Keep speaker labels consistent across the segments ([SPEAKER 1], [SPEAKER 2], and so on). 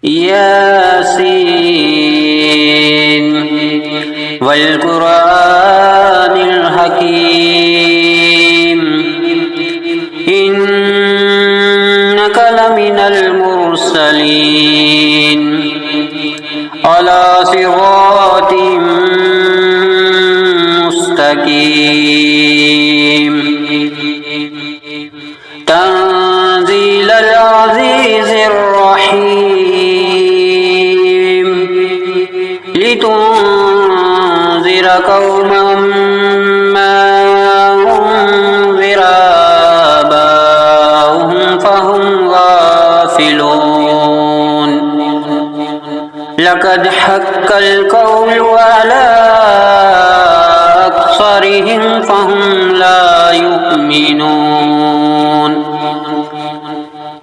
[SPEAKER 1] ياسين والقرآن الحكيم إنك لمن المرسلين على صراط مستقيم تنزيل العزيز الرحيم لتنذر قوما ما أنذر آباؤهم فهم غافلون لقد حق القول على أكثرهم فهم لا يؤمنون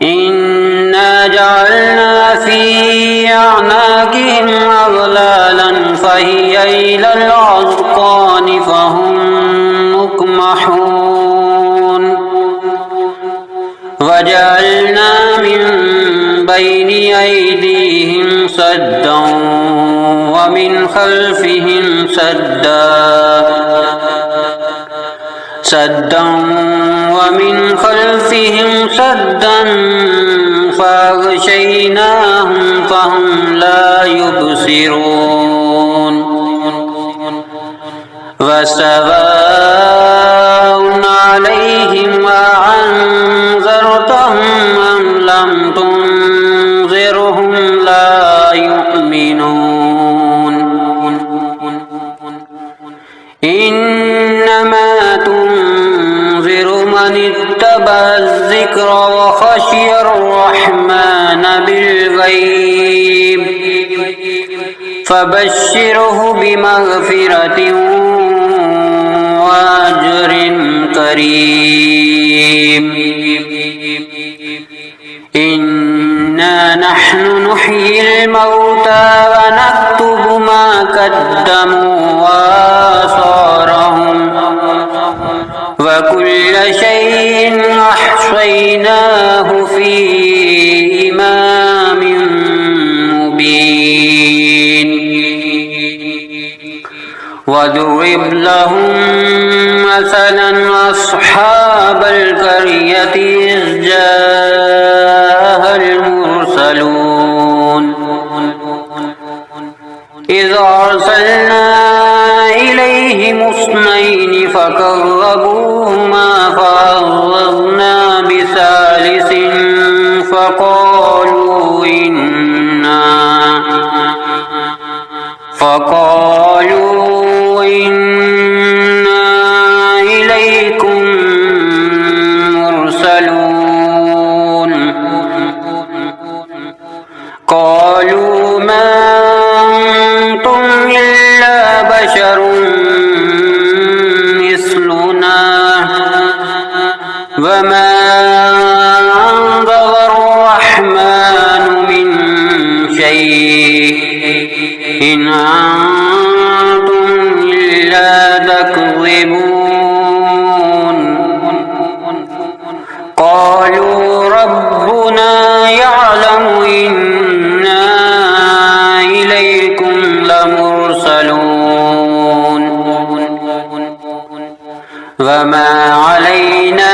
[SPEAKER 1] إنا جعلنا في أعناقهم أغلالا فهي إلى الأذقان فهم مقمحون وجعلنا من بين أيديهم سدا ومن خلفهم سدا ومن خلفهم سدا فأغشيناهم فهم لا يبصرون وسواء عليهم أأنذرتهم أم لم تنذرهم لا يؤمنون إنما تنذر من اتبع الذكر وخشي الرحمن بالغيب فبشره بمغفرة وأجر كريم إنا نحن نحيي الموتى ونكتب ما قدموا وآثارهم وكل شيء أحصيناه في إمام مبين واضرب لهم مثلا أصحاب القرية إذ جاءها المرسلون إذ أرسلنا إليهم اثنين فكذبوهما فعززنا بثالث فقالوا إنا إليكم مرسلون قالوا ما أنتم إلا بشر مثلنا وما أنزل الرحمن من شيء إن أنتم إلا تكذبون قالوا ربنا يعلم إنا إليكم لمرسلون وما علينا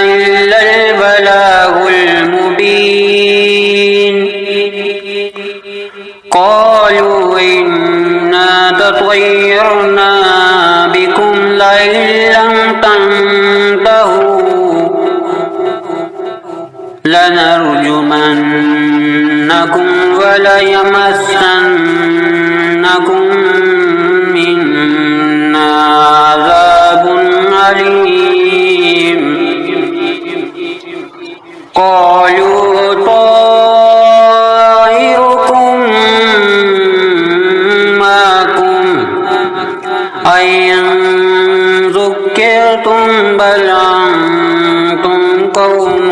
[SPEAKER 1] إلا البلاغ المبين قالوا إنا تطيرنا بكم لئن لم تنتهوا لنرجمنكم وليمسنكم منا عذاب أليم قالوا طائركم معكم أئن ذكرتم بل أنتم قوم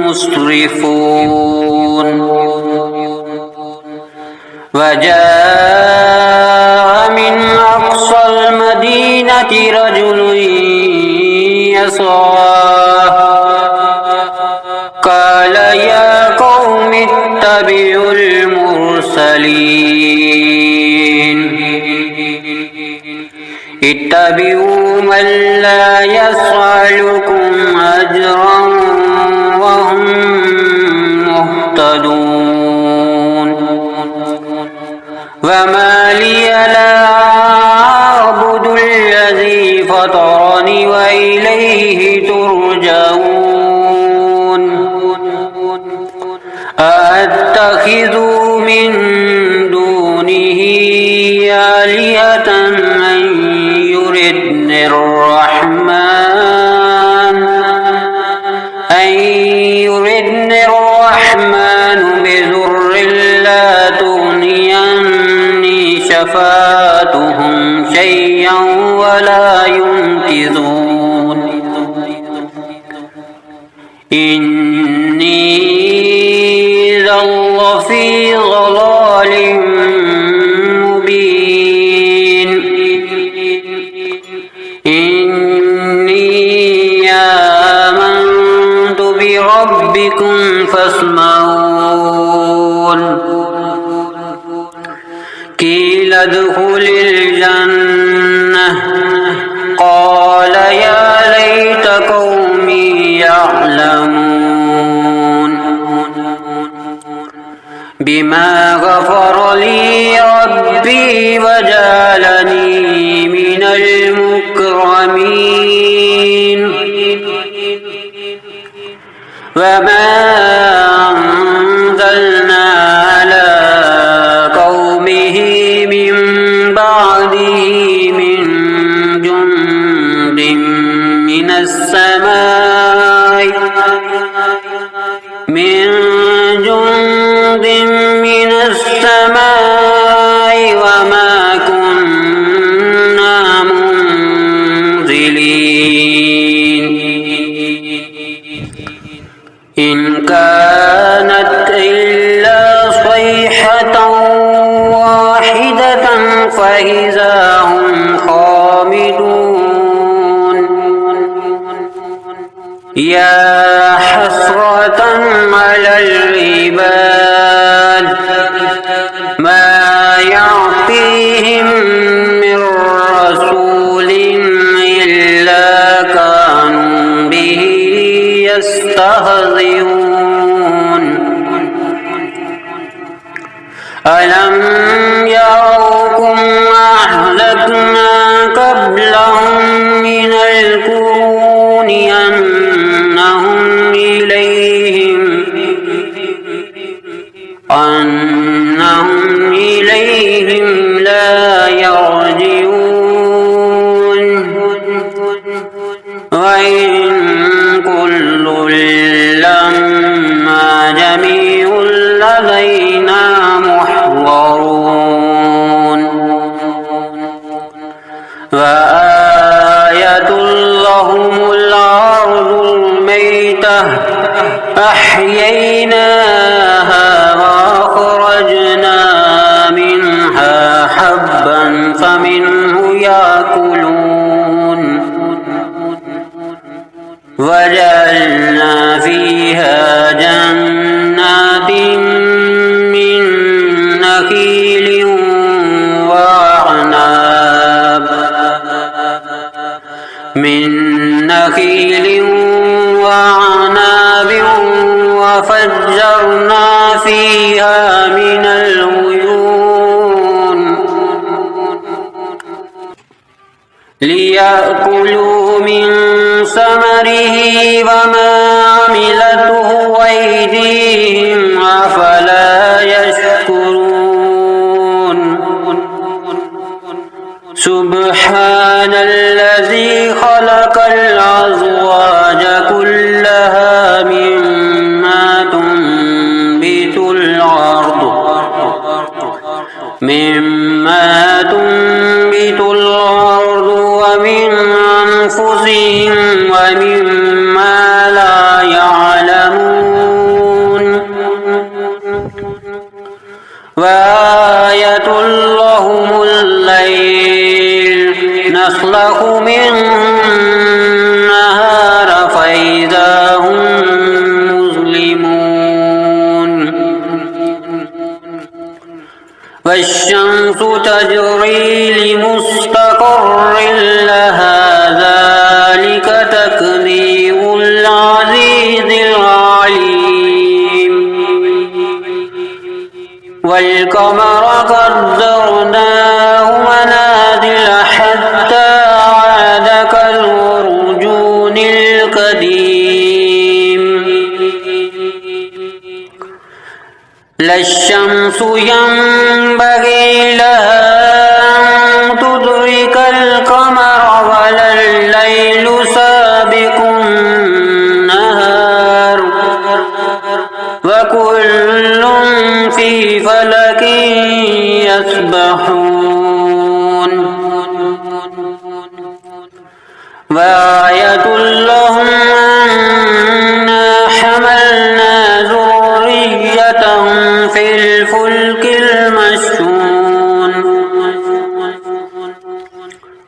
[SPEAKER 1] مسرفون وجاء من أقصى المدينة رجل يسعى قال يا قوم يتبع المرسلين اتبعوا من لا يسألكم أجرا وهم مهتدون وما لي لا أعبد الذي فطرني وإليه ترجعون أأتخذ من دونه آلهة من يردني الرحمن بضر لا تغني عني شفاعتهم شيئا ولا ينقذون إني إذا لفي ضلال مبين إني آمنت بربكم فاسمعون قيل ادخل الجنة قال يا ليت قومي يعلمون بما غفر لي ربي وجعلني من المكرمين وما أنزلنا على قومه من بعده من جند من السماء وما كنا منزلين إن كانت إلا صيحة واحدة فإذا هم خامدون يا حسرة على العباد ما يعطيهم من رسول إلا كانوا به يستهزئون ألم يروا أهلكنا قبلهم من القرون أنهم إليهم لا يرجعون وإن كل لما جميع لدينا محضرون وآية لهم الأرض الميتة أحييناها وأخرجنا منها حبا فمنه يأكلون وجعلنا فيها جنات من نخيل وعناب وفجرنا فيها من العيون ليأكلوا من ثمره وما عملته أيديهم أفلا يشكرون سبحان الذي خلق الأزواج كلها مما تنبت الأرض ومن أنفسهم ومما لا يعلمون وآية لهم الليل نسلخ منه النهار فإذا هم مظلمون تجري لمستقر لها ذلك تقدير العزيز العليم والقمر قدرناه منازل حتى عاد كالعرجون القديم لا الشمس ينبغي لها أن تدرك القمر ولا الليل سابق النهار وكل في فلك يسبحون وآية لهم أنا حملنا ذريتهم في الفلك المشحون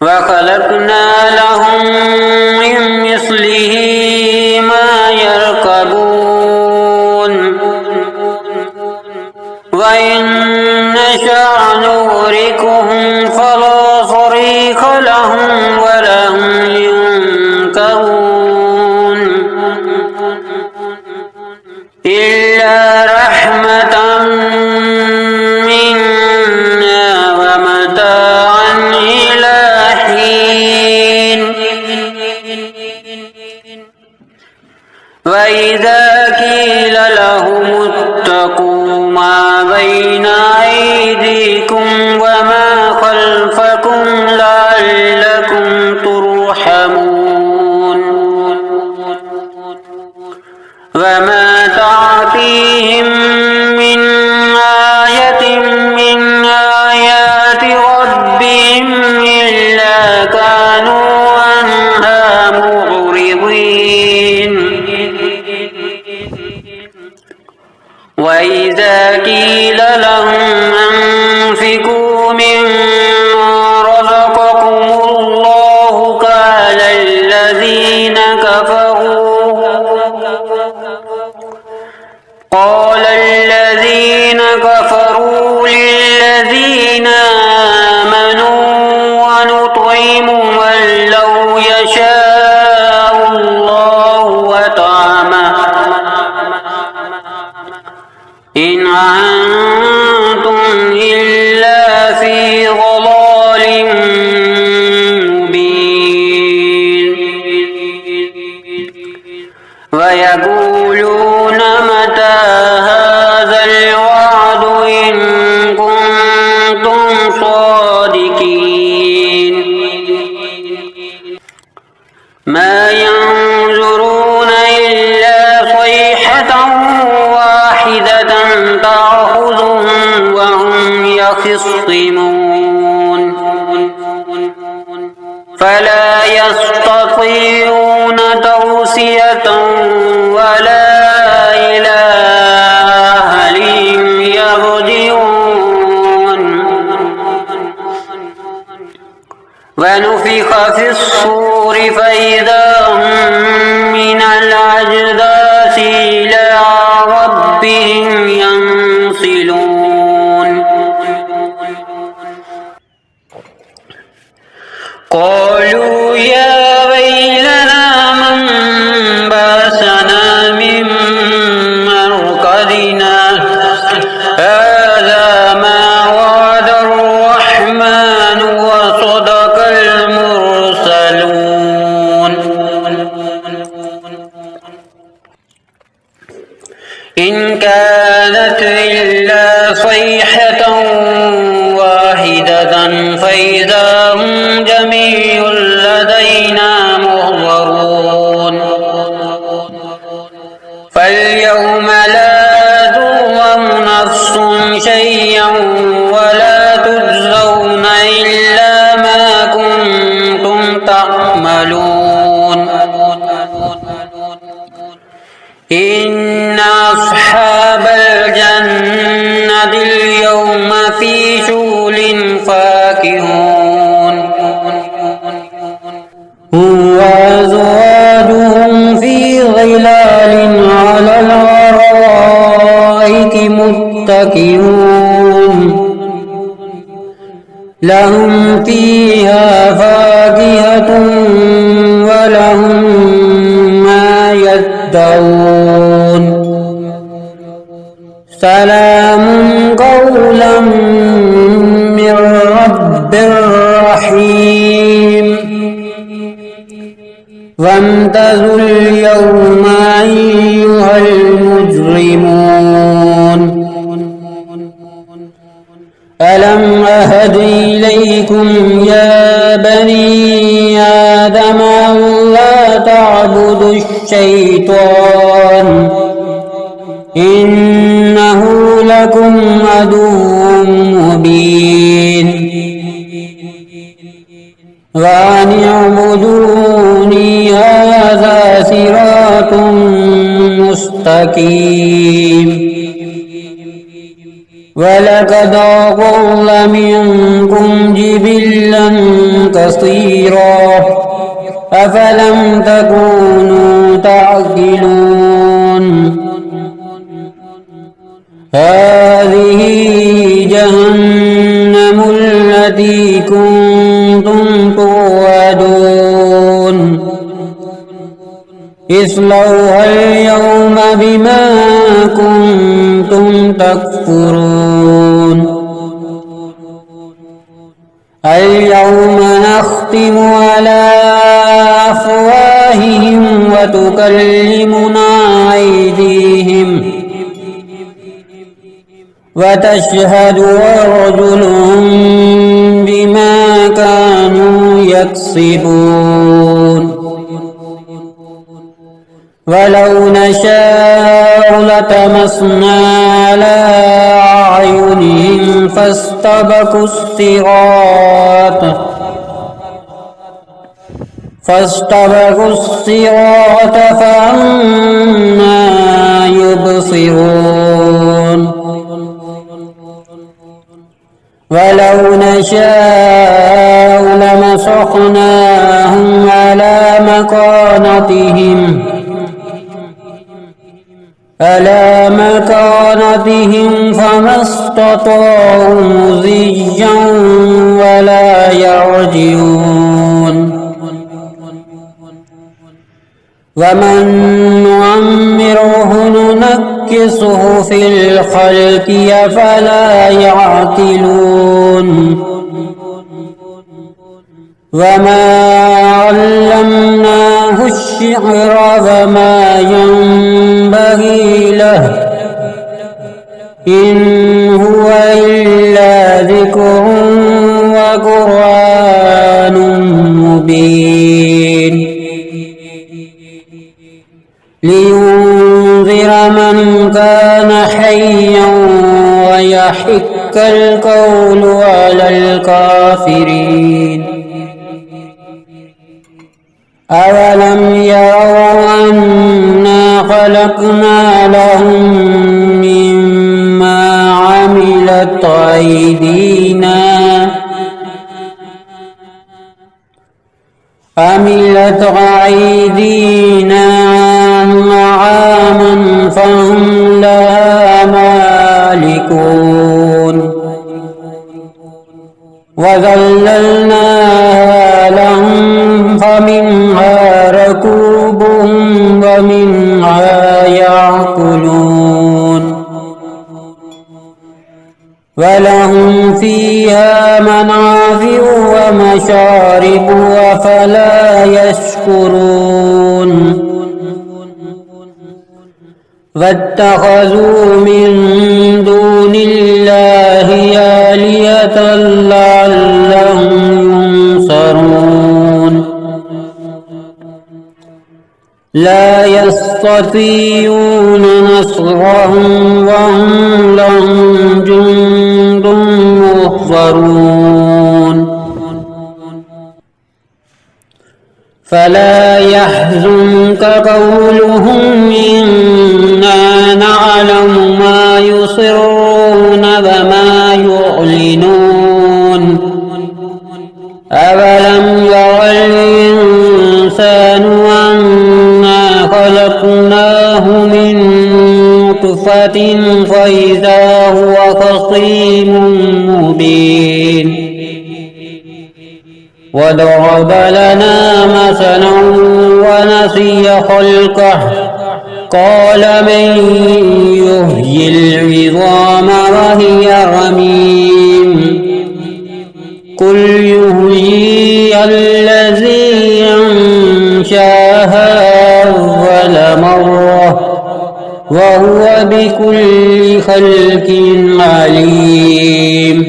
[SPEAKER 1] وخلقنا لهم من مثله ما يركبون وإن نشأ نغرقهم فلا صريخ لهم ولا هم ينكرون إلا رحمة منا ومتاعا إلى حين وإذا قيل لهم اتقوا ما بين أيديكم وما خلفكم لعلكم ترحمون وما تعطيهم من آية من آيات ربهم إلا كانوا عنها معرضين وإذا قيل لهم أنفقوا مما رزقكم الله قال الذين كفروا للذين آمنوا ونطعم من لو يشاء الله وطعمه إن أنتم إلا في ضلال مبين ويقولون متى هذا الوعد إن كنتم صادقين ما ينظرون إلا صيحة واحدة تأخذهم وهم يخصمون فلا يستطيعون توصية ولا إلى أهلهم يرجعون ونفخ في الصور فإذا هم من الأجداث إلى ربهم ينسلون قالوا يا ويلنا من بعثنا من مرقدنا هذا ما وعد الرحمن وصدق المرسلون إن كانت إلا صيحة واحدة فإذا هم جميع لدينا محضرون فاليوم لا تظلم نفس شيئا ولا تجزون إلا ما كنتم تعملون إن أصحاب الجنة اليوم في شغل فاكهون وأزواجهم في ظلال على الأرائك متكئون لهم فيها فاكهة ولهم ما يدعون سلام قولا من رب رحيم وامتازوا اليوم أيها المجرمون ألم أهد إليكم يا بني آدم ألا تعبدوا الشيطان إنه لكم عدو مبين وأن اعبدوني هذا صراط مستقيم ولقد أضل منكم جبلا كثيرا أفلم تكونوا تعقلون هذه جهنم التي كنتم توعدون اصلوها اليوم بما كنتم تكفرون اليوم نختم على أفواههم وتكلمنا أيديهم وتشهد أرجلهم بما كانوا يكسبون ولو نشاء لطمسنا على أعينهم فاستبقوا الصراط فأنى يبصرون ولو نشاء لمسخناهم على مكانتهم فما استطاعوا مضيا ولا يرجعون ومن نعمره ننكسه في الخلق أفلا يعقلون وما علمناه الشعر وما ينبغي له إن هو إلا ذكر وقرآن مبين لينذر من كان حيا ويحق القول على الكافرين أولم يروا أنا خلقنا لهم مما عملت أيدينا نعاما فهم لها مالكون وذللناها لهم فمنها ركوبهم ومنها يأكلون ولهم فيها منافع ومشارب أفلا يشكرون واتخذوا من دون الله آلهة لعلهم ينصرون لا يستطيعون نصرهم وهم لهم جند محضرون فلا يحزنك قولهم إنا نعلم ما يسرون وما يعلنون أولم ير الإنسان أنا خلقناه من نطفة فإذا هو خصيم مبين وضرب لنا مثلا ونسي خلقه قال من يحيي العظام وهي رميم قل يحييها الذي أنشاها أول مرة وهو بكل خلق عليم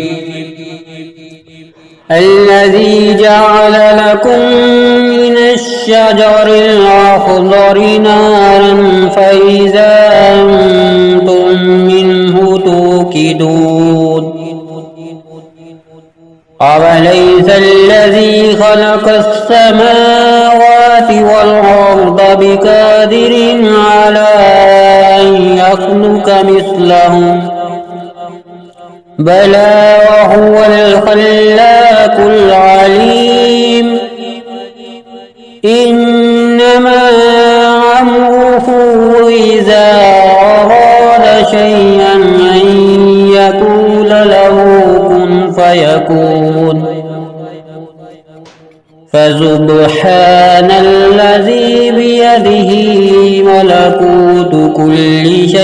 [SPEAKER 1] الذي جعل لكم من الشجر الأخضر نارا فإذا أنتم منه توقدون أوليس الذي خلق السماوات والأرض بقادر على أن يخلق مثلهم بلى وهو الخلاق العليم إنما أمره إذا أراد شيئا أن يقول له كن فيكون فسبحان الذي بيده ملكوت كل شيء